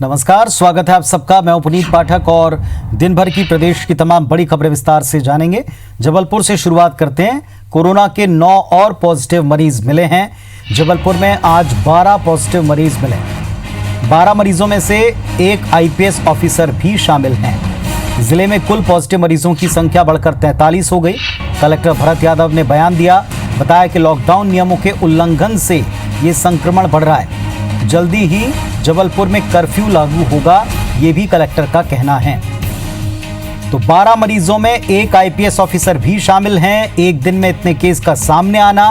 नमस्कार, स्वागत है आप सबका। मैं हूं पुनीत पाठक और दिन भर की प्रदेश की तमाम बड़ी खबरें विस्तार से जानेंगे। जबलपुर से शुरुआत करते हैं। कोरोना के 9 और पॉजिटिव मरीज मिले हैं। जबलपुर में आज 12 पॉजिटिव मरीज मिले। 12 मरीजों में से एक आईपीएस ऑफिसर भी शामिल हैं। जिले में कुल पॉजिटिव मरीजों की संख्या बढ़कर 43 हो गई। कलेक्टर भरत यादव ने बयान दिया, बताया कि लॉकडाउन नियमों के उल्लंघन से ये संक्रमण बढ़ रहा है। जल्दी ही जबलपुर में कर्फ्यू लागू होगा, ये भी कलेक्टर का कहना है। तो 12 मरीजों में एक आईपीएस ऑफिसर भी शामिल हैं। एक दिन में इतने केस का सामने आना,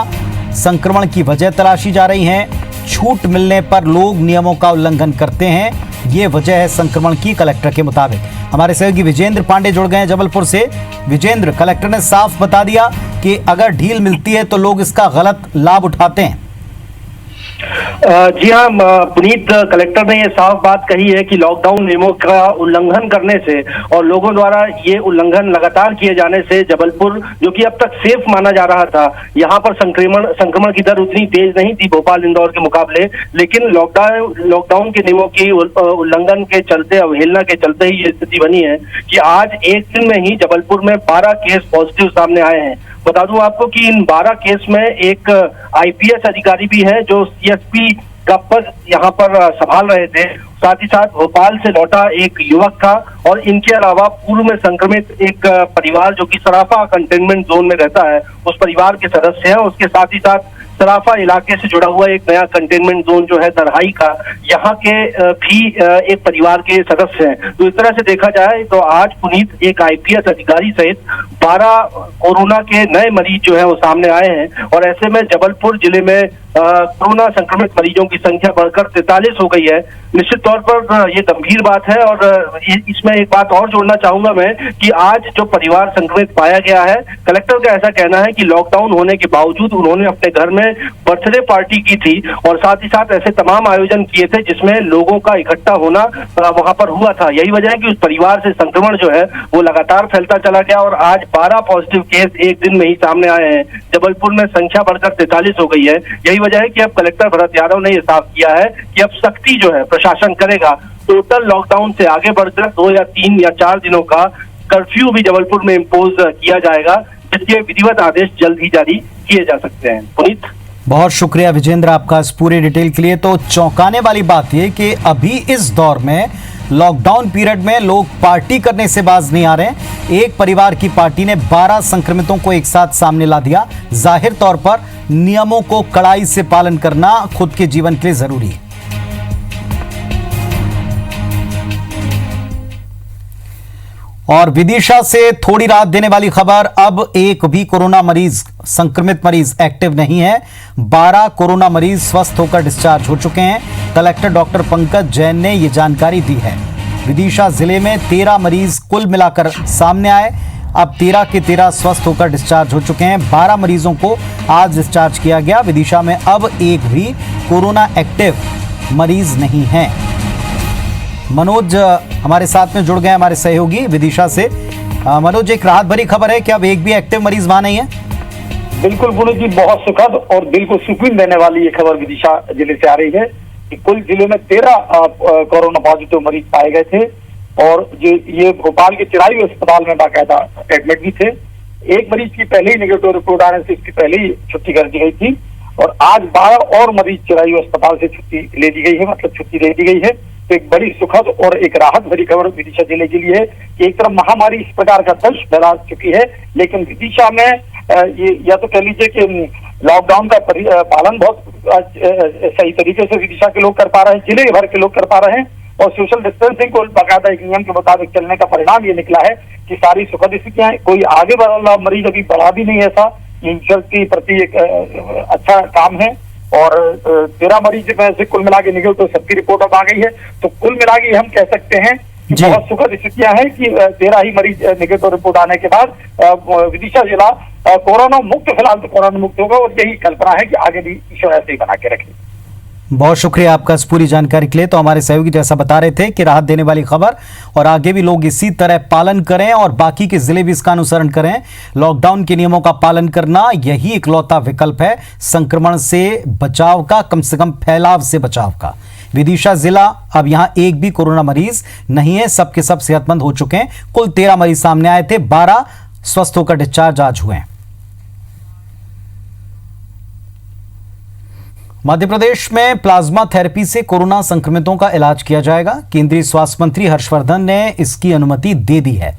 संक्रमण की वजह तलाशी जा रही है। छूट मिलने पर लोग नियमों का उल्लंघन करते हैं, ये वजह है संक्रमण की, कलेक्टर के मुताबिक। हमारे सहयोगी विजेंद्र पांडे जुड़ गए हैं जबलपुर से। विजेंद्र, कलेक्टर ने साफ बता दिया कि अगर ढील मिलती है तो लोग इसका गलत लाभ उठाते हैं। जी हाँ पुनीत, कलेक्टर ने ये साफ बात कही है कि लॉकडाउन नियमों का उल्लंघन करने से और लोगों द्वारा ये उल्लंघन लगातार किए जाने से जबलपुर, जो कि अब तक सेफ माना जा रहा था, यहाँ पर संक्रमण की दर उतनी तेज नहीं थी भोपाल इंदौर के मुकाबले, लेकिन लॉकडाउन के नियमों की उल्लंघन के चलते, अवहेलना के चलते ही ये स्थिति बनी है कि आज एक दिन में ही जबलपुर में 12 केस पॉजिटिव सामने आए हैं। बता दूं आपको कि इन 12 केस में एक आईपीएस अधिकारी भी है जो सीएसपी का पद यहाँ पर संभाल रहे थे। साथ ही साथ भोपाल से लौटा एक युवक था और इनके अलावा पूर्व में संक्रमित एक परिवार जो कि सराफा कंटेनमेंट जोन में रहता है, उस परिवार के सदस्य हैं। उसके साथ ही साथ सराफा इलाके से जुड़ा हुआ एक नया कंटेनमेंट जोन जो है दरहाई का, यहाँ के भी एक परिवार के सदस्य हैं। तो इस तरह से देखा जाए तो आज पुनीत एक आईपीएस अधिकारी सहित 12 कोरोना के नए मरीज जो है वो सामने आए हैं। और ऐसे में जबलपुर जिले में कोरोना संक्रमित मरीजों की संख्या बढ़कर 43 हो गई है। निश्चित तौर पर ये गंभीर बात है। और इसमें एक बात और जोड़ना चाहूंगा मैं कि आज जो परिवार संक्रमित पाया गया है, कलेक्टर का ऐसा कहना है कि लॉकडाउन होने के बावजूद उन्होंने अपने घर में बर्थडे पार्टी की थी और साथ ही साथ ऐसे तमाम आयोजन किए थे जिसमें लोगों का इकट्ठा होना वहां पर हुआ था। यही वजह है कि उस परिवार से संक्रमण जो है वो लगातार फैलता चला गया और आज 12 पॉजिटिव केस एक दिन में ही सामने आए हैं। जबलपुर में संख्या बढ़कर 43 हो गई है। यही वजह है कि अब कलेक्टर भरत यादव ने यह साफ किया है कि अब सख्ती जो है प्रशासन करेगा। टोटल लॉकडाउन से आगे बढ़कर 2 या 3 या 4 दिनों का कर्फ्यू भी जबलपुर में इम्पोज किया जाएगा, जिसके विधिवत आदेश जल्द ही जारी किए जा सकते हैं। पुनीत, बहुत शुक्रिया विजेंद्र आपका इस पूरे डिटेल के लिए। तो चौंकाने वाली बात यह कि अभी इस दौर में लॉकडाउन पीरियड में लोग पार्टी करने से बाज नहीं आ रहे। एक परिवार की पार्टी ने 12 संक्रमितों को एक साथ सामने ला दिया। जाहिर तौर पर नियमों को कड़ाई से पालन करना खुद के जीवन के लिए जरूरी है। और विदिशा से थोड़ी राहत देने वाली खबर, अब एक भी कोरोना मरीज, संक्रमित मरीज एक्टिव नहीं है। 12 कोरोना मरीज स्वस्थ होकर डिस्चार्ज हो चुके हैं। कलेक्टर डॉक्टर पंकज जैन ने यह जानकारी दी है। विदिशा जिले में 13 मरीज कुल मिलाकर सामने आए। अब 13 के 13 स्वस्थ होकर डिस्चार्ज हो चुके हैं। 12 मरीजों को आज डिस्चार्ज किया गया। विदिशा में अब एक भी कोरोना एक्टिव मरीज नहीं है। मनोज हमारे साथ में जुड़ गए, हमारे सहयोगी विदिशा से। मनोज, एक राहत भरी खबर है कि अब एक भी एक्टिव मरीज वहां नहीं है। बिल्कुल पुनीत जी, बहुत सुखद और दिल को सुकून देने वाली ये खबर विदिशा जिले से आ रही है कि कुल जिले में 13 कोरोना पॉजिटिव मरीज पाए गए थे और ये भोपाल के चिरायू अस्पताल में बाकायदा एडमिट भी थे। एक मरीज की पहले ही नेगेटिव रिपोर्ट आने से इसकी पहले ही छुट्टी कर दी गई थी और आज 12 और मरीज चिरायू अस्पताल से छुट्टी ले दी गई है, मतलब छुट्टी दे दी गई है। तो एक बड़ी सुखद और एक राहत भरी खबर विदिशा जिले के लिए है कि एक तरफ महामारी इस प्रकार का दंश फैला चुकी है, लेकिन विदिशा में ये या तो कह लीजिए कि लॉकडाउन का पालन बहुत सही तरीके से विदिशा के लोग कर पा रहे हैं, जिले भर के लोग कर पा रहे हैं और सोशल डिस्टेंसिंग को बाकायदा एक नियम के मुताबिक चलने का परिणाम ये निकला है कि सारी सुखद स्थितियां, कोई आगे बढ़ा मरीज अभी बढ़ा भी नहीं, ऐसा ईश्वर के प्रति एक अच्छा काम है। और 13 मरीज में से कुल मिला के निकल तो सबकी रिपोर्ट अब आ गई है। तो कुल मिला के हम कह सकते हैं कि बहुत सुखद स्थितियां हैं कि 13 ही मरीज निगेटिव रिपोर्ट आने के बाद विदिशा जिला कोरोना मुक्त, फिलहाल तो कोरोना मुक्त होगा और यही कल्पना है कि आगे भी ईश्वर ऐसे ही बना के रखे। बहुत शुक्रिया आपका इस पूरी जानकारी के लिए। तो हमारे सहयोगी जैसा बता रहे थे कि राहत देने वाली खबर, और आगे भी लोग इसी तरह पालन करें और बाकी के जिले भी इसका अनुसरण करें। लॉकडाउन के नियमों का पालन करना यही इकलौता विकल्प है संक्रमण से बचाव का, कम से कम फैलाव से बचाव का। विदिशा जिला, अब यहां एक भी कोरोना मरीज नहीं है, सबके सब सेहतमंद हो चुके हैं। कुल 13 मरीज सामने आए थे, 12 स्वस्थ होकर डिस्चार्ज आज हुए हैं। मध्य प्रदेश में प्लाज्मा थेरेपी से कोरोना संक्रमितों का इलाज किया जाएगा। केंद्रीय स्वास्थ्य मंत्री हर्षवर्धन ने इसकी अनुमति दे दी है।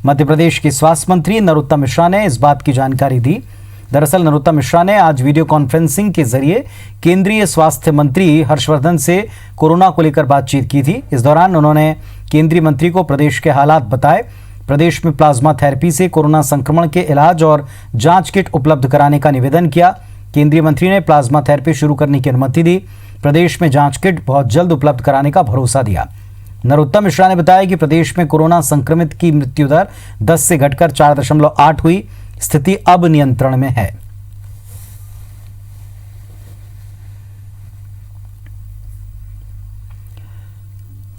मध्य प्रदेश के स्वास्थ्य मंत्री नरोत्तम मिश्रा ने इस बात की जानकारी दी। दरअसल नरोत्तम मिश्रा ने आज वीडियो कॉन्फ्रेंसिंग के जरिए केंद्रीय स्वास्थ्य मंत्री हर्षवर्धन से कोरोना को लेकर बातचीत की थी। इस दौरान उन्होंने केंद्रीय मंत्री को प्रदेश के हालात बताए। प्रदेश में प्लाज्मा थेरेपी से कोरोना संक्रमण के इलाज और जांच किट उपलब्ध कराने का निवेदन किया। केंद्रीय मंत्री ने प्लाज्मा थेरेपी शुरू करने की अनुमति दी। प्रदेश में जांच किट बहुत जल्द उपलब्ध कराने का भरोसा दिया। नरोत्तम मिश्रा ने बताया कि प्रदेश में कोरोना संक्रमित की मृत्यु दर 10 से घटकर 4.8 हुई। स्थिति अब नियंत्रण में है।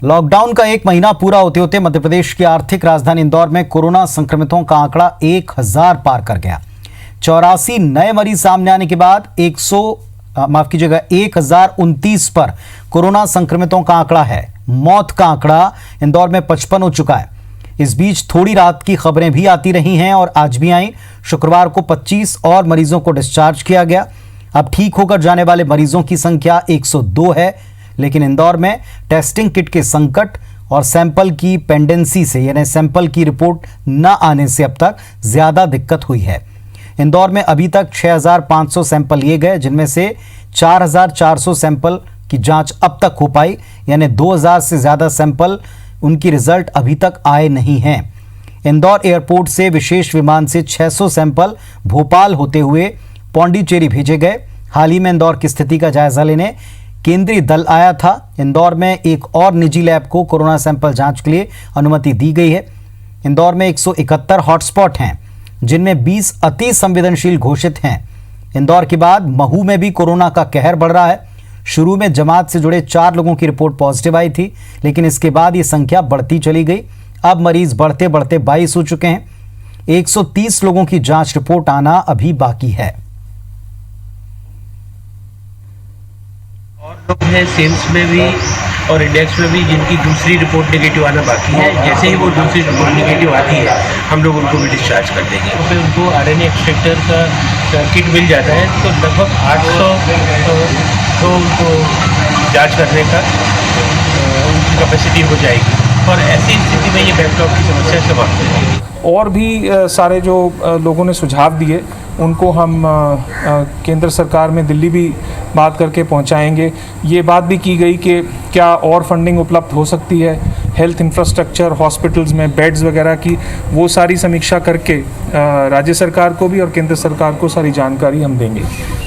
लॉकडाउन का 1 महीना पूरा होते होते मध्य प्रदेश की आर्थिक राजधानी इंदौर में कोरोना संक्रमितों का आंकड़ा 1000 पार कर गया। 84 नए मरीज सामने आने के बाद 1029 पर कोरोना संक्रमितों का आंकड़ा है। मौत का आंकड़ा इंदौर में 55 हो चुका है। इस बीच थोड़ी रात की खबरें भी आती रही हैं और आज भी आई। शुक्रवार को 25 और मरीजों को डिस्चार्ज किया गया। अब ठीक होकर जाने वाले मरीजों की संख्या 102 है। लेकिन इंदौर में टेस्टिंग किट के संकट और सैंपल की पेंडेंसी से, यानी सैंपल की रिपोर्ट न आने से अब तक ज्यादा दिक्कत हुई है। इंदौर में अभी तक 6500 सैंपल लिए गए, जिनमें से 4400 सैंपल की जांच अब तक हो पाई, यानी 2000 से ज्यादा सैंपल उनकी रिजल्ट अभी तक आए नहीं हैं। इंदौर एयरपोर्ट से विशेष विमान से 600 सैंपल भोपाल होते हुए पौंडीचेरी भेजे गए। हाल ही में इंदौर की स्थिति का जायजा लेने केंद्रीय दल आया था। इंदौर में एक और निजी लैब को कोरोना सैंपल जांच के लिए अनुमति दी गई है। इंदौर में 171 हॉटस्पॉट हैं, जिनमें 20 अति संवेदनशील घोषित हैं। इंदौर के बाद महू में भी कोरोना का कहर बढ़ रहा है। शुरू में जमात से जुड़े 4 लोगों की रिपोर्ट पॉजिटिव आई थी, लेकिन इसके बाद ये संख्या बढ़ती चली गई। अब मरीज बढ़ते बढ़ते 22 हो चुके हैं। 130 लोगों की जांच रिपोर्ट आना अभी बाकी है। और लोग हैं सेल्स में भी और इंडेक्स में भी जिनकी दूसरी रिपोर्ट नेगेटिव आना बाकी है। जैसे ही वो दूसरी रिपोर्ट नेगेटिव आती है, हम लोग उनको भी डिस्चार्ज कर देंगे। तो फिर उनको आरएनए एक्सट्रैक्टर का किट मिल जाता है, तो लगभग 800 तो उनको जांच करने का उनकी कैपेसिटी हो जाएगी और ऐसी स्थिति में ये बैकलॉग की समस्या समाप्त हो जाएगी। और भी सारे जो लोगों ने सुझाव दिए उनको हम केंद्र सरकार में दिल्ली भी बात करके पहुंचाएंगे। ये बात भी की गई कि क्या और फंडिंग उपलब्ध हो सकती है, हेल्थ इंफ्रास्ट्रक्चर, हॉस्पिटल्स में बेड्स वगैरह की, वो सारी समीक्षा करके राज्य सरकार को भी और केंद्र सरकार को सारी जानकारी हम देंगे।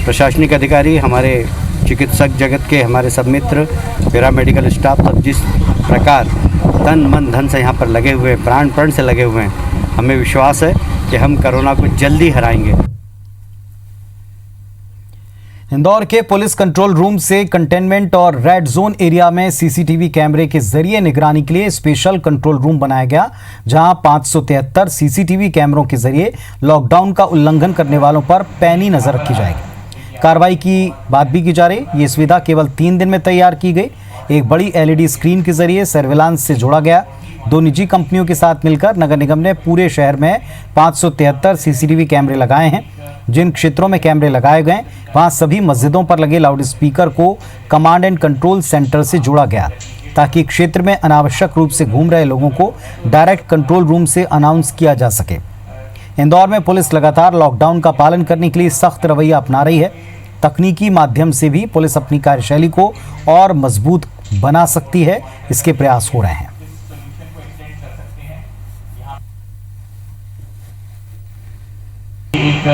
प्रशासनिक अधिकारी, हमारे चिकित्सक जगत के हमारे सब मित्र, पैरामेडिकल स्टाफ सब जिस प्रकार तन मन धन से यहाँ पर लगे हुए, प्राण प्रण से लगे हुए हैं, हमें विश्वास है कि हम कोरोना को जल्दी हराएंगे। इंदौर के पुलिस कंट्रोल रूम से कंटेनमेंट और रेड जोन एरिया में सीसीटीवी कैमरे के जरिए निगरानी के लिए स्पेशल कंट्रोल रूम बनाया गया, जहां 573 सीसीटीवी कैमरों के जरिए लॉकडाउन का उल्लंघन करने वालों पर पैनी नजर रखी जाएगी। कार्रवाई की बात भी की जा रही। ये सुविधा केवल 3 दिन में तैयार की गई। एक बड़ी एलईडी स्क्रीन के जरिए सर्विलांस से जोड़ा गया। 2 निजी कंपनियों के साथ मिलकर नगर निगम ने पूरे शहर में 573 सीसीटीवी कैमरे लगाए हैं। जिन क्षेत्रों में कैमरे लगाए गए वहां सभी मस्जिदों पर लगे लाउडस्पीकर को कमांड एंड कंट्रोल सेंटर से जोड़ा गया, ताकि क्षेत्र में अनावश्यक रूप से घूम रहे लोगों को डायरेक्ट कंट्रोल रूम से अनाउंस किया जा सके। इंदौर में पुलिस लगातार लॉकडाउन का पालन करने के लिए सख्त रवैया अपना रही है। तकनीकी माध्यम से भी पुलिस अपनी कार्यशैली को और मजबूत बना सकती है, इसके प्रयास हो रहे हैं। एक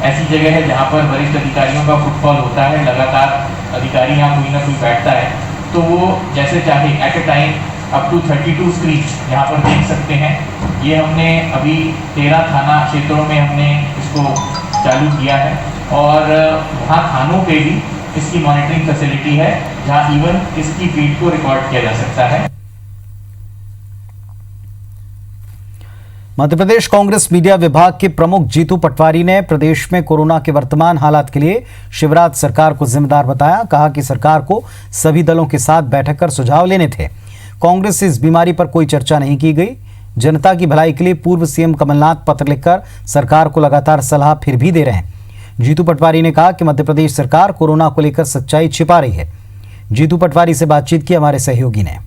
ऐसी जगह है जहाँ पर वरिष्ठ अधिकारियों का फुटफॉल होता है, लगातार अधिकारी यहाँ कोई ना कोई बैठता है, तो वो जैसे चाहे at a time up to 32 screen यहाँ पर देख सकते हैं। ये हमने अभी 13 थाना क्षेत्रों में हमने इसको चालू किया है और वहाँ थानों पे भी इसकी मॉनिटरिंग फैसिलिटी है जहां इवन इसकी फीड को रिकॉर्ड किया जा सकता है। मध्य प्रदेश कांग्रेस मीडिया विभाग के प्रमुख जीतू पटवारी ने प्रदेश में कोरोना के वर्तमान हालात के लिए शिवराज सरकार को जिम्मेदार बताया। कहा कि सरकार को सभी दलों के साथ बैठक कर सुझाव लेने थे। कांग्रेस से इस बीमारी पर कोई चर्चा नहीं की गई। जनता की भलाई के लिए पूर्व सीएम कमलनाथ पत्र लिखकर सरकार को लगातार सलाह फिर भी दे रहे हैं। जीतू पटवारी ने कहा कि मध्य प्रदेश सरकार कोरोना को लेकर सच्चाई छिपा रही है। जीतू पटवारी से बातचीत की हमारे सहयोगी ने।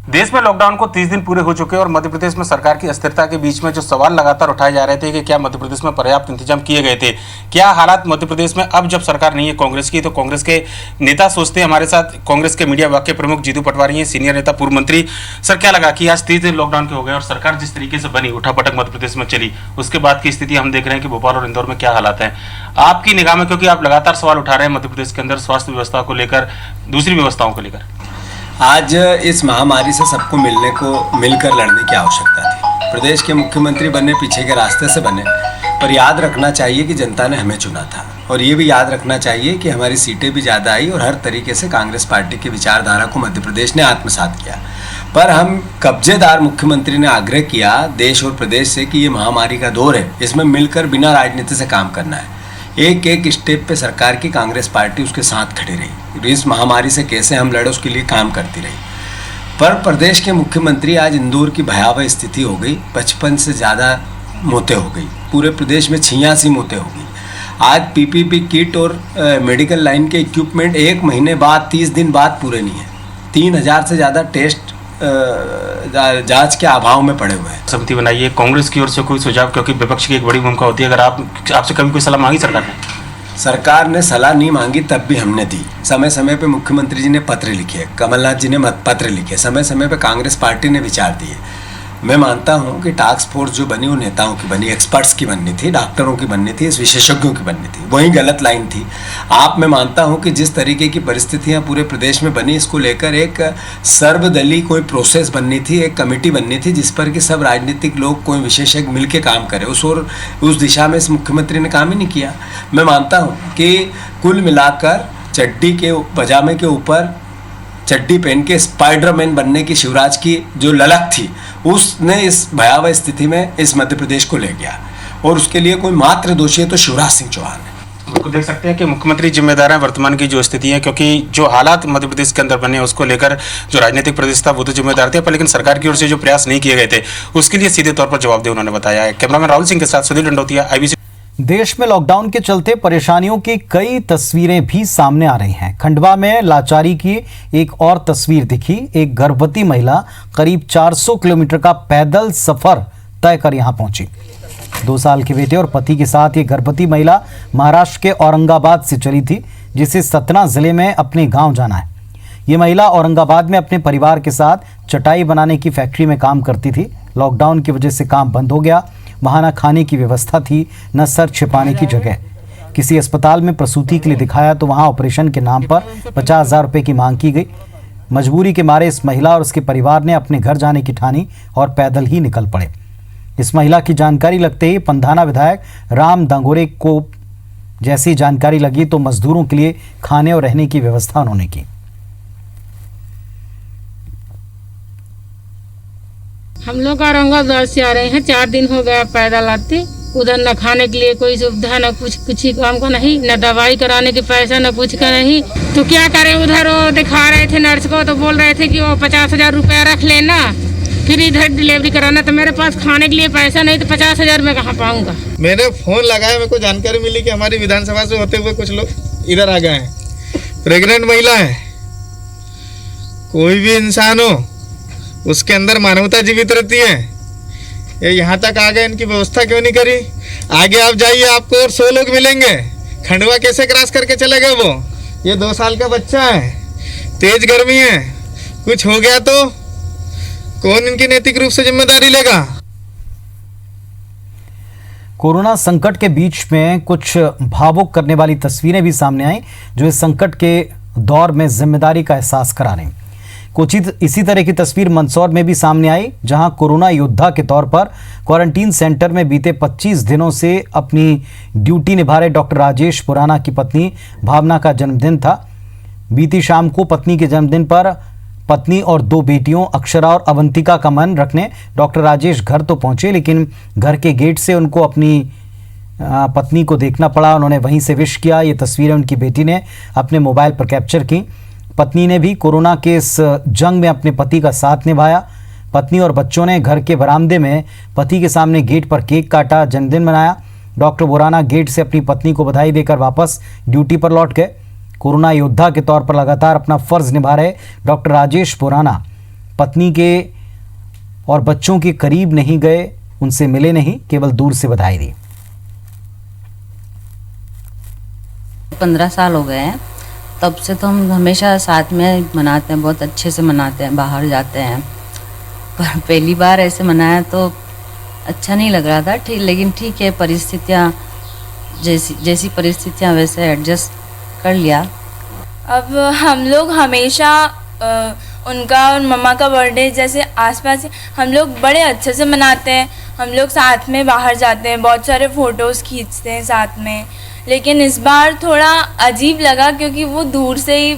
देश में लॉकडाउन को 30 दिन पूरे हो चुके हैं और मध्य प्रदेश में सरकार की अस्थिरता के बीच में जो सवाल लगातार उठाए जा रहे थे कि क्या मध्य प्रदेश में पर्याप्त इंतजाम किए गए थे, क्या हालात मध्य प्रदेश में अब जब सरकार नहीं है कांग्रेस की, तो कांग्रेस के नेता सोचते हैं। हमारे साथ कांग्रेस के मीडिया विभाग के प्रमुख जीतू पटवारी हैं, सीनियर नेता, पूर्व मंत्री। सर, क्या लगा कि आज 30 दिन लॉकडाउन के हो गए और सरकार जिस तरीके से बनी, उठापटक मध्य प्रदेश में चली, उसके बाद की स्थिति हम देख रहे हैं कि भोपाल और इंदौर में क्या हालात हैं आपकी निगाह में, क्योंकि आप लगातार सवाल उठा रहे हैं मध्य प्रदेश के अंदर स्वास्थ्य व्यवस्था को लेकर, दूसरी व्यवस्थाओं को लेकर। आज इस महामारी से सबको मिलकर लड़ने की आवश्यकता थी। प्रदेश के मुख्यमंत्री बने पीछे के रास्ते से बने, पर याद रखना चाहिए कि जनता ने हमें चुना था और ये भी याद रखना चाहिए कि हमारी सीटें भी ज़्यादा आई और हर तरीके से कांग्रेस पार्टी की विचारधारा को मध्य प्रदेश ने आत्मसात किया। पर हम कब्जेदार मुख्यमंत्री ने आग्रह किया देश और प्रदेश से कि ये महामारी का दौर है, इसमें मिलकर बिना राजनीति से काम करना है। एक एक स्टेप पे सरकार की कांग्रेस पार्टी उसके साथ खड़ी रही। इस महामारी से कैसे हम लड़े उसके लिए काम करती रही। पर प्रदेश के मुख्यमंत्री आज इंदौर की भयावह स्थिति हो गई, 55 से ज़्यादा मौतें हो गई, पूरे प्रदेश में 86 मौतें हो गई। आज पीपीपी किट और मेडिकल लाइन के इक्विपमेंट 1 महीने बाद 30 दिन बाद पूरे नहीं है। 3000 से ज़्यादा टेस्ट जांच के अभाव में पड़े हुए हैं। समिति बनाई है, कांग्रेस की ओर से कोई सुझाव, क्योंकि विपक्ष की एक बड़ी भूमिका होती है, अगर आपसे कभी कोई सलाह मांगी सरकार ने? सरकार ने सलाह नहीं मांगी, तब भी हमने दी। समय समय पे मुख्यमंत्री जी ने पत्र लिखे, कमलनाथ जी ने पत्र लिखे, समय समय पे कांग्रेस पार्टी ने विचार दिए। मैं मानता हूं कि टास्क फोर्स जो बनी वो नेताओं की बनी, एक्सपर्ट्स की बननी थी, डॉक्टरों की बननी थी, विशेषज्ञों की बननी थी। वही गलत लाइन थी। मैं मानता हूं कि जिस तरीके की परिस्थितियां पूरे प्रदेश में बनी, इसको लेकर एक सर्वदलीय कोई प्रोसेस बननी थी, एक कमेटी बननी थी जिस पर कि सब राजनीतिक लोग, कोई विशेषज्ञ मिलकर काम करे। उस दिशा में इस मुख्यमंत्री ने काम ही नहीं किया। मैं मानता हूँ कि कुल मिलाकर चड्डी के पजामे के ऊपर चड्डी पहन के स्पाइडरमैन बनने की शिवराज की जो ललक थी, उसने इस भयावह स्थिति में इस मध्य प्रदेश को ले गया और उसके लिए कोई मात्र दोषी है तो शिवराज सिंह चौहान है। बिल्कुल देख सकते हैं कि मुख्यमंत्री जिम्मेदार हैं वर्तमान की जो स्थिति है, क्योंकि जो हालात मध्य प्रदेश के अंदर बने उसको लेकर जो राजनीतिक प्रदेश था वो तो जिम्मेदार थे, पर लेकिन सरकार की ओर से जो प्रयास नहीं किए गए थे उसके लिए सीधे तौर पर जवाबदेह उन्होंने बताया है। कैमरामैन राहुल सिंह के साथ सुधीर दंडोतिया, IBC। देश में लॉकडाउन के चलते परेशानियों की कई तस्वीरें भी सामने आ रही हैं। खंडवा में लाचारी की एक और तस्वीर दिखी। एक गर्भवती महिला करीब 400 किलोमीटर का पैदल सफर तय कर यहां पहुंची। 2 साल के बेटे और पति के साथ ये गर्भवती महिला महाराष्ट्र के औरंगाबाद से चली थी, जिसे सतना जिले में अपने गांव जाना है। ये महिला औरंगाबाद में अपने परिवार के साथ चटाई बनाने की फैक्ट्री में काम करती थी। लॉकडाउन की वजह से काम बंद हो गया। वहां न खाने की व्यवस्था थी, न सर छिपाने की जगह। किसी अस्पताल में प्रसूति के लिए दिखाया तो वहां ऑपरेशन के नाम पर 50,000 रुपए की मांग की गई। मजबूरी के मारे इस महिला और उसके परिवार ने अपने घर जाने की ठानी और पैदल ही निकल पड़े। इस महिला की जानकारी लगते ही पंधाना विधायक राम दांगोरे को जैसी जानकारी लगी तो मजदूरों के लिए खाने और रहने की व्यवस्था उन्होंने की। हम लोग औरंगाबाद से आ रहे हैं, 4 दिन हो गया पैदल आते। उधर न खाने के लिए कोई सुविधा, न कुछ ही काम का नहीं, न दवाई कराने के पैसा, न कुछ का नहीं। तो क्या करें, उधर वो दिखा रहे थे नर्स को, तो बोल रहे थे कि वो 50,000 रुपया रख लेना, फिर इधर डिलीवरी कराना। तो मेरे पास खाने के लिए पैसा नहीं, तो 50,000 में कहाँ पाऊंगा। मैंने फोन लगाया, मेरे को जानकारी मिली कि हमारी विधानसभा से होते हुए कुछ लोग इधर आ गए हैं। प्रेग्नेंट महिला है, कोई भी इंसान हो उसके अंदर मानवता जीवित रहती है। ये यहाँ तक आ गए, इनकी व्यवस्था क्यों नहीं करी? आगे आप जाइए, आपको और 100 लोग मिलेंगे। खंडवा कैसे क्रॉस करके चले गए वो? ये 2 साल का बच्चा है, तेज गर्मी है, कुछ हो गया तो कौन इनकी नैतिक रूप से जिम्मेदारी लेगा? कोरोना संकट के बीच में कुछ भावुक करने वाली तस्वीरें भी सामने आई, जो इस संकट के दौर में जिम्मेदारी का एहसास करा रही। कुछ इसी तरह की तस्वीर मंदसौर में भी सामने आई, जहां कोरोना योद्धा के तौर पर क्वारंटीन सेंटर में बीते 25 दिनों से अपनी ड्यूटी निभा रहे डॉक्टर राजेश पुराना की पत्नी भावना का जन्मदिन था। बीती शाम को पत्नी के जन्मदिन पर पत्नी और 2 बेटियों अक्षरा और अवंतिका का मन रखने डॉक्टर राजेश घर तो पहुंचे, लेकिन घर के गेट से उनको अपनी पत्नी को देखना पड़ा। उन्होंने वहीं से विश किया। ये तस्वीरें उनकी बेटी ने अपने मोबाइल पर कैप्चर की। पत्नी ने भी कोरोना के इस जंग में अपने पति का साथ निभाया। पत्नी और बच्चों ने घर के बरामदे में पति के सामने गेट पर केक काटा, जन्मदिन मनाया। डॉक्टर बोराना गेट से अपनी पत्नी को बधाई देकर वापस ड्यूटी पर लौट गए। कोरोना योद्धा के तौर पर लगातार अपना फर्ज निभा रहे डॉक्टर राजेश बोराना पत्नी के और बच्चों के करीब नहीं गए, उनसे मिले नहीं, केवल दूर से बधाई दी। 15 साल हो गए हैं, तब से तो हम हमेशा साथ में मनाते हैं, बहुत अच्छे से मनाते हैं, बाहर जाते हैं। पर पहली बार ऐसे मनाया तो अच्छा नहीं लग रहा था, लेकिन ठीक है, परिस्थितियाँ जैसी परिस्थितियाँ वैसे एडजस्ट कर लिया। अब हम लोग हमेशा उनका और मम्मा का बर्थडे जैसे आसपास हम लोग बड़े अच्छे से मनाते हैं। हम लोग साथ में बाहर जाते हैं, बहुत सारे फ़ोटोज़ खींचते हैं साथ में। लेकिन इस बार थोड़ा अजीब लगा क्योंकि वो दूर से ही,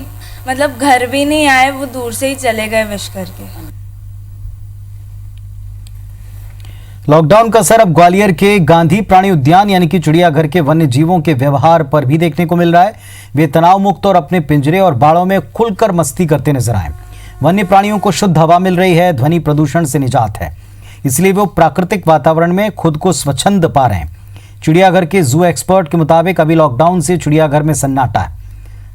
मतलब घर भी नहीं आए, वो दूर से ही चले गए विश करके। लॉकडाउन का असर अब ग्वालियर के गांधी प्राणी उद्यान यानी कि चिड़ियाघर के वन्य जीवों के व्यवहार पर भी देखने को मिल रहा है। वे तनाव मुक्त और अपने पिंजरे और बाड़ों में खुलकर मस्ती करते नजर आए। वन्य प्राणियों को शुद्ध हवा मिल रही है, ध्वनि प्रदूषण से निजात है, इसलिए वो प्राकृतिक वातावरण में खुद को स्वच्छंद पा रहे हैं। चिड़ियाघर के जू एक्सपर्ट के मुताबिक अभी लॉकडाउन से चिड़ियाघर में सन्नाटा है।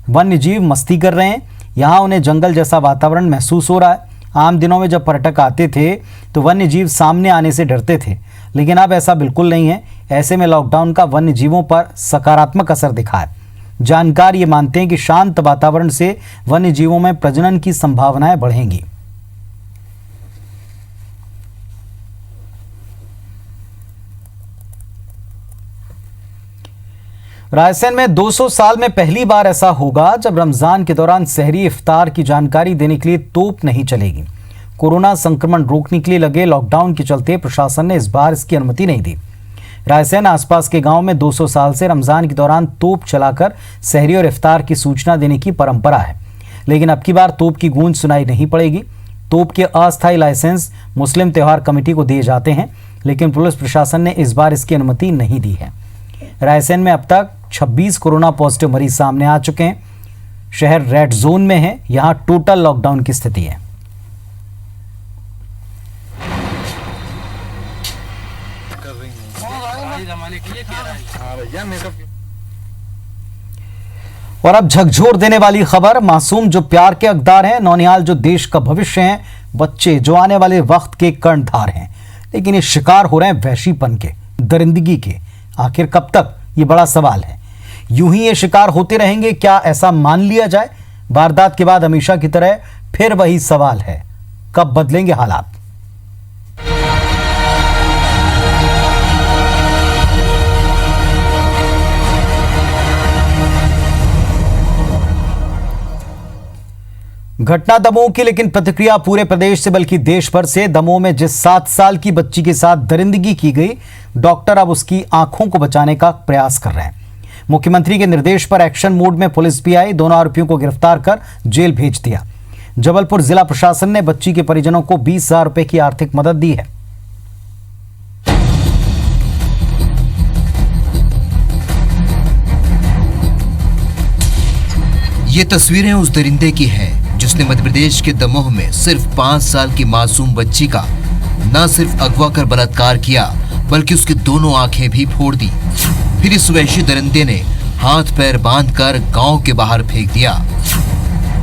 वन्य जीव मस्ती कर रहे हैं, यहाँ उन्हें जंगल जैसा वातावरण महसूस हो रहा है। आम दिनों में जब पर्यटक आते थे तो वन्य जीव सामने आने से डरते थे, लेकिन अब ऐसा बिल्कुल नहीं है। ऐसे में लॉकडाउन का वन्य जीवों पर सकारात्मक असर दिखा है। जानकार ये मानते हैं कि शांत वातावरण से वन्य जीवों में प्रजनन की संभावनाएं बढ़ेंगी। रायसेन में 200 साल में पहली बार ऐसा होगा जब रमजान के दौरान सहरी इफ्तार की जानकारी देने के लिए तोप नहीं चलेगी। कोरोना संक्रमण रोकने के लिए लगे लॉकडाउन के चलते प्रशासन ने इस बार इसकी अनुमति नहीं दी। रायसेन आसपास के गांव में 200 साल से रमजान के दौरान तोप चलाकर सहरी और इफ्तार की सूचना देने की परंपरा है, लेकिन अब की बार तोप की गूंज सुनाई नहीं पड़ेगी। तोप के अस्थायी लाइसेंस मुस्लिम त्योहार कमेटी को दिए जाते हैं, लेकिन पुलिस प्रशासन ने इस बार इसकी अनुमति नहीं दी है। रायसेन में अब तक 26 कोरोना पॉजिटिव मरीज सामने आ चुके हैं। शहर रेड जोन में है, यहां टोटल लॉकडाउन की स्थिति है। और अब झकझोर देने वाली खबर, मासूम जो प्यार के हकदार हैं, नौनिहाल जो देश का भविष्य हैं, बच्चे जो आने वाले वक्त के कर्णधार हैं, लेकिन ये शिकार हो रहे हैं वहशीपन के, दरिंदगी के। आखिर कब तक, ये बड़ा सवाल है। यूं ही ये शिकार होते रहेंगे क्या, ऐसा मान लिया जाए? वारदात के बाद हमेशा की तरह फिर वही सवाल है, कब बदलेंगे हालात? घटना दमोह की, लेकिन प्रतिक्रिया पूरे प्रदेश से बल्कि देश भर से। दमोह में जिस 7 साल की बच्ची के साथ दरिंदगी की गई, डॉक्टर अब उसकी आंखों को बचाने का प्रयास कर रहे हैं। मुख्यमंत्री के निर्देश पर एक्शन मोड में पुलिस भी आई, दोनों आरोपियों को गिरफ्तार कर जेल भेज दिया। जबलपुर जिला प्रशासन ने बच्ची के परिजनों को 20,000 रुपए की आर्थिक मदद दी है। ये तस्वीरें उस दरिंदे की हैं जिसने मध्य प्रदेश के दमोह में सिर्फ 5 साल की मासूम बच्ची का न सिर्फ अगवा कर बलात्कार किया, बल्कि उसकी दोनों आंखें भी फोड़ दी। फिर इस वहशी दरिंदे ने हाथ पैर बांधकर गांव के बाहर फेंक दिया।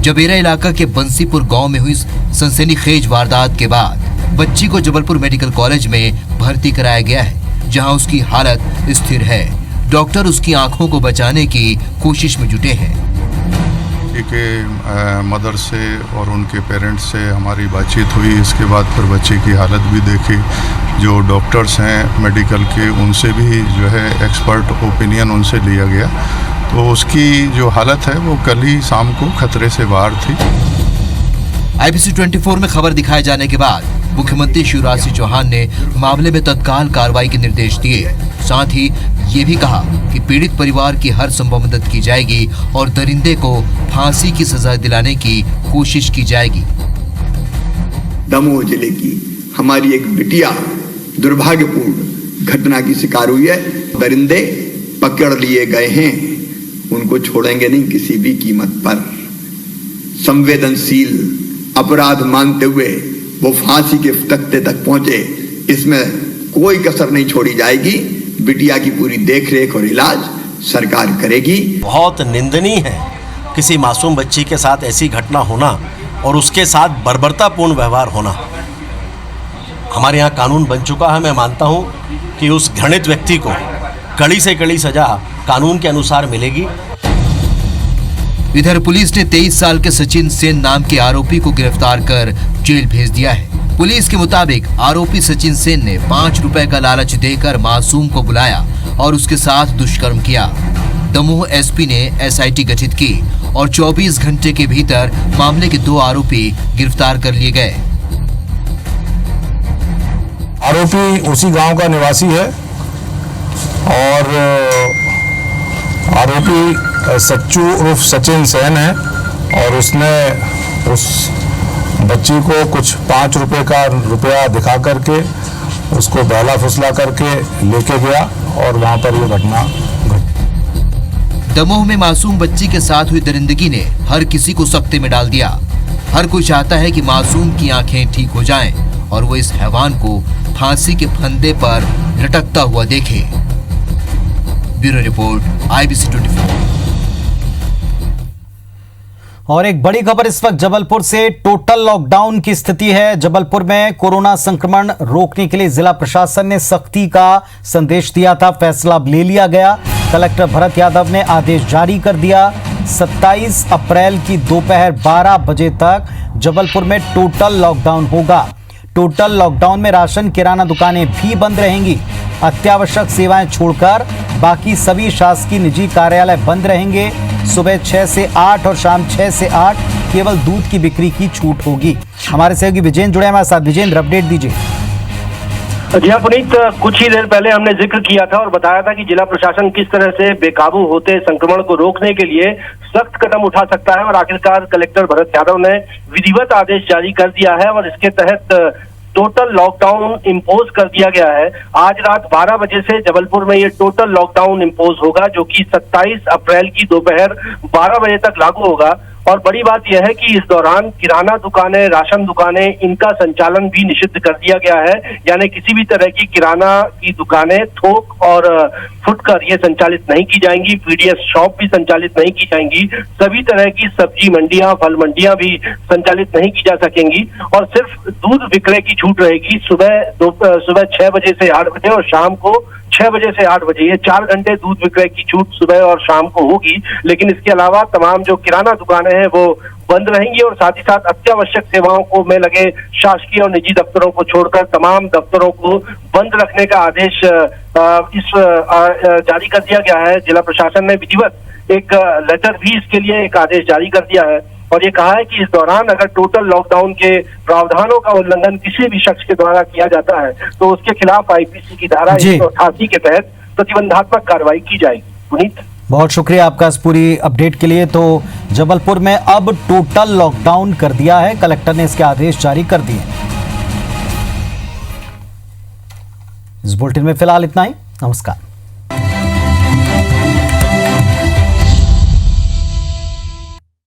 जबेरा इलाका के बंसीपुर गांव में हुई सनसनीखेज वारदात के बाद बच्ची को जबलपुर मेडिकल कॉलेज में भर्ती कराया गया है, जहां उसकी हालत स्थिर है। डॉक्टर उसकी आंखों को बचाने की कोशिश में जुटे हैं। के मदर से और उनके पेरेंट्स से हमारी बातचीत हुई। इसके बाद फिर बच्चे की हालत भी देखी। जो डॉक्टर्स हैं मेडिकल के, उनसे भी जो है एक्सपर्ट ओपिनियन उनसे लिया गया, तो उसकी जो हालत है वो कल ही शाम को खतरे से बाहर थी। IBC 24 में खबर दिखाए जाने के बाद मुख्यमंत्री शिवराज सिंह चौहान ने मामले में तत्काल कार्रवाई के निर्देश दिए। साथ ही ये भी कहा कि पीड़ित परिवार की हर संभव मदद की जाएगी और दरिंदे को फांसी की सजा दिलाने की कोशिश की जाएगी। दमोह जिले की हमारी एक बिटिया दुर्भाग्यपूर्ण घटना की शिकार हुई है। दरिंदे पकड़ लिए गए हैं, उनको छोड़ेंगे नहीं किसी भी कीमत पर। संवेदनशील अपराध मानते हुए वो फांसी के तख्ते तक पहुंचे, इसमें कोई कसर नहीं छोड़ी जाएगी। बिटिया की पूरी देखरेख और इलाज सरकार करेगी। बहुत निंदनीय है किसी मासूम बच्ची के साथ ऐसी घटना होना और उसके साथ बर्बरतापूर्ण व्यवहार होना। हमारे यहाँ कानून बन चुका है, मैं मानता हूँ कि उस घृणित व्यक्ति को कड़ी से कड़ी सजा कानून के अनुसार मिलेगी। इधर पुलिस ने 23 साल के सचिन सेन नाम के आरोपी को गिरफ्तार कर जेल भेज दिया है। पुलिस के मुताबिक आरोपी सचिन सेन ने 5 रुपए का लालच देकर मासूम को बुलाया और उसके साथ दुष्कर्म किया। दमोह एसपी ने SIT गठित की और 24 घंटे के भीतर मामले के 2 आरोपी गिरफ्तार कर लिए गए। आरोपी उसी गांव का निवासी है और आरोपी सच्चू उर्फ सचिन सेन है और उसने उस बच्ची को कुछ 5 रुपए का रुपया दिखा करके उसको बहला फुसला करके लेके गया और वहां पर ये घटना घटी। दमोह में मासूम बच्ची के साथ हुई दरिंदगी ने हर किसी को सख्ते में डाल दिया। हर कोई चाहता है कि मासूम की आंखें ठीक हो जाएं और वो इस हैवान को फांसी के फंदे पर लटकता हुआ देखे। Bureau report IBC 24। और एक बड़ी खबर इस वक्त जबलपुर से, टोटल लॉकडाउन की स्थिति है। जबलपुर में कोरोना संक्रमण रोकने के लिए जिला प्रशासन ने सख्ती का संदेश दिया था, फैसला ले लिया गया। कलेक्टर भरत यादव ने आदेश जारी कर दिया। 27 अप्रैल की दोपहर 12 बजे तक जबलपुर में टोटल लॉकडाउन होगा। टोटल लॉकडाउन में राशन किराना दुकानें भी बंद रहेंगी। अत्यावश्यक सेवाएं छोड़कर बाकी सभी शासकीय निजी कार्यालय बंद रहेंगे। सुबह 6 से 8 और शाम 6 से 8 केवल दूध की बिक्री की छूट होगी। हमारे सहयोगी विजेंद्र जुड़े हमारे साथ। विजेंद्र, अपडेट दीजिए। जी हाँ पुनीत, कुछ ही देर पहले हमने जिक्र किया था और बताया था कि जिला प्रशासन किस तरह से बेकाबू होते संक्रमण को रोकने के लिए सख्त कदम उठा सकता है और आखिरकार कलेक्टर भरत यादव ने विधिवत आदेश जारी कर दिया है और इसके तहत टोटल लॉकडाउन इम्पोज कर दिया गया है। आज रात 12 बजे से जबलपुर में ये टोटल लॉकडाउन इम्पोज होगा, जो कि 27 अप्रैल की दोपहर 12 बजे तक लागू होगा। और बड़ी बात यह है कि इस दौरान किराना दुकानें, राशन दुकानें, इनका संचालन भी निषिद्ध कर दिया गया है। यानी किसी भी तरह की किराना की दुकानें, थोक और फुटकर ये संचालित नहीं की जाएंगी। PDS शॉप भी संचालित नहीं की जाएंगी। सभी तरह की सब्जी मंडियां, फल मंडियां भी संचालित नहीं की जा सकेंगी और सिर्फ दूध विक्रय की छूट रहेगी। सुबह 6 बजे से 8 बजे और शाम को 6 बजे से 8 बजे, ये 4 घंटे दूध विक्रय की छूट सुबह और शाम को होगी। लेकिन इसके अलावा तमाम जो किराना दुकानें हैं वो बंद रहेंगी और साथ ही साथ अत्यावश्यक सेवाओं को में लगे शासकीय और निजी दफ्तरों को छोड़कर तमाम दफ्तरों को बंद रखने का आदेश जारी कर दिया गया है। जिला प्रशासन ने विधिवत एक लेटर भी इसके लिए एक आदेश जारी कर दिया है और ये कहा है कि इस दौरान अगर टोटल लॉकडाउन के प्रावधानों का उल्लंघन किसी भी शख्स के द्वारा किया जाता है तो उसके खिलाफ IPC की धारा 188 के तहत प्रतिबंधात्मक कार्रवाई की जाएगी। पुनीत, बहुत शुक्रिया आपका इस पूरी अपडेट के लिए। तो जबलपुर में अब टोटल लॉकडाउन कर दिया है, कलेक्टर ने इसके आदेश जारी कर दिए। इस बुलेटिन में फिलहाल इतना ही। नमस्कार।